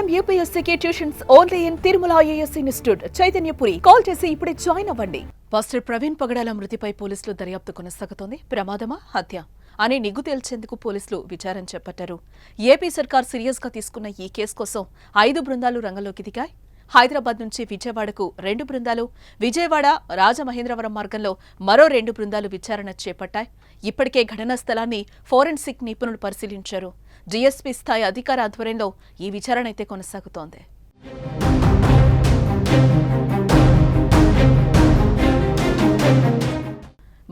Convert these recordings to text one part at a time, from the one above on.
IIM UPSC tuitions only in Tirumala IAS institute Chaitanyapuri. Call చేసి ఇప్పుడే join అవ్వండి. పాస్టర్ ప్రవీణ్ పగడాల మృతిపై పోలీసులు దర్యాప్తు కొనసాగుతోంది. ప్రమాదమా, హత్య అని నిగ్గు తేల్చేందుకు పోలీసులు విచారణ చేపట్టారు. ఏపీ సర్కార్ సీరియస్ గా తీసుకున్న ఈ కేసు కోసం 5 బృందాలు రంగంలోకి దిగాయి. హైదరాబాద్ నుంచి విజయవాడకు 2 బృందాలు, విజయవాడ రాజమహేంద్రవరం మార్గంలో మరో 2 బృందాలు విచారణ చేపట్టాయి. ఇప్పటికే ఘటనా స్థలాన్ని ఫోరెన్సిక్ నిపుణులు పరిశీలించారు. డీఎస్పీ స్థాయి అధికార ఆధ్వర్యంలో ఈ విచారణ అయితే కొనసాగుతోంది.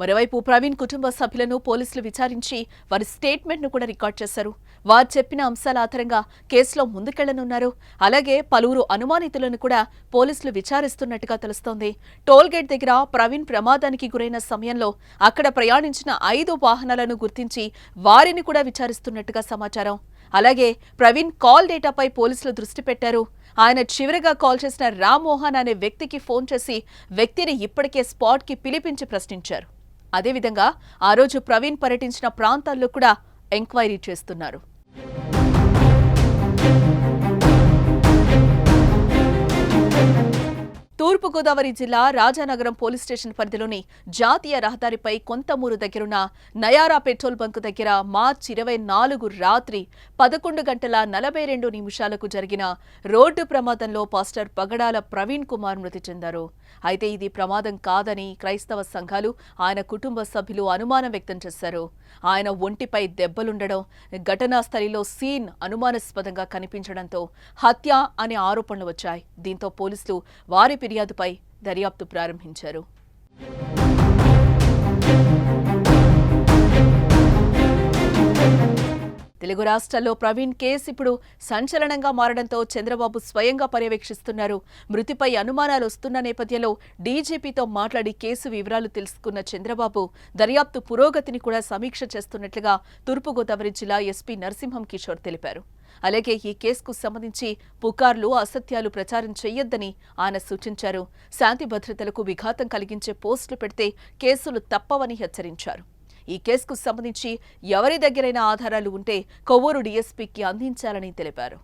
మరోవైపు ప్రవీణ్ కుటుంబ సభ్యులను పోలీసులు విచారించి వారి స్టేట్మెంట్ను కూడా రికార్డ్ చేశారు. వారు చెప్పిన అంశాల ఆధారంగా కేసులో ముందుకెళ్లనున్నారు. అలాగే పలువురు అనుమానితులను కూడా పోలీసులు విచారిస్తున్నట్టుగా తెలుస్తోంది. టోల్గేట్ దగ్గర ప్రవీణ్ ప్రమాదానికి గురైన సమయంలో అక్కడ ప్రయాణించిన 5 వాహనాలను గుర్తించి వారిని కూడా విచారిస్తున్నట్టుగా సమాచారం. అలాగే ప్రవీణ్ కాల్ డేటాపై పోలీసులు దృష్టి పెట్టారు. ఆయన చివరిగా కాల్ చేసిన రామ్మోహన్ అనే వ్యక్తికి ఫోన్ చేసి వ్యక్తిని ఇప్పటికే స్పాట్కి పిలిపించి ప్రశ్నించారు. అదేవిధంగా ఆ రోజు ప్రవీణ్ పర్యటించిన ప్రాంతాల్లో కూడా ఎంక్వైరీ చేస్తున్నారు. తూర్పుగోదావరి జిల్లా రాజానగరం పోలీస్ స్టేషన్ పరిధిలోని జాతీయ రహదారిపై కొంతమూరు దగ్గరున్న నయారా పెట్రోల్ బంకు దగ్గర మార్చి 24 రాత్రి 11:42 జరిగిన రోడ్డు ప్రమాదంలో పాస్టర్ పగడాల ప్రవీణ్ కుమార్ మృతి చెందారు. అయితే ఇది ప్రమాదం కాదని క్రైస్తవ సంఘాలు, ఆయన కుటుంబ సభ్యులు అనుమానం వ్యక్తం చేశారు. ఆయన ఒంటిపై దెబ్బలుండడం, ఘటనా స్థలిలో సీన్ అనుమానాస్పదంగా కనిపించడంతో హత్య అనే ఆరోపణలు వచ్చాయి. దీంతో పోలీసులు వారి ఫిర్యాదుపై దర్యాప్తు ప్రారంభించారు. తెలుగు రాష్ట్రాల్లో ప్రవీణ్ కేసు ఇప్పుడు సంచలనంగా మారడంతో చంద్రబాబు స్వయంగా పర్యవేక్షిస్తున్నారు. మృతిపై అనుమానాలు వస్తున్న నేపథ్యంలో డీజీపీతో మాట్లాడి కేసు వివరాలు తెలుసుకున్న చంద్రబాబు దర్యాప్తు పురోగతిని కూడా సమీక్ష చేస్తున్నట్లుగా తూర్పుగోదావరి జిల్లా ఎస్పీ నరసింహం కిషోర్ తెలిపారు. అలాగే ఈ కేసుకు సంబంధించి పుకార్లు, అసత్యాలు ప్రచారం చేయొద్దని ఆయన సూచించారు. శాంతి భద్రతలకు విఘాతం కలిగించే పోస్టులు పెడితే కేసులు తప్పవని హెచ్చరించారు. ఈ కేసుకు సంబంధించి ఎవరి దగ్గరైనా ఆధారాలు ఉంటే కొవ్వూరు డీఎస్పీకి అందించాలని తెలిపారు.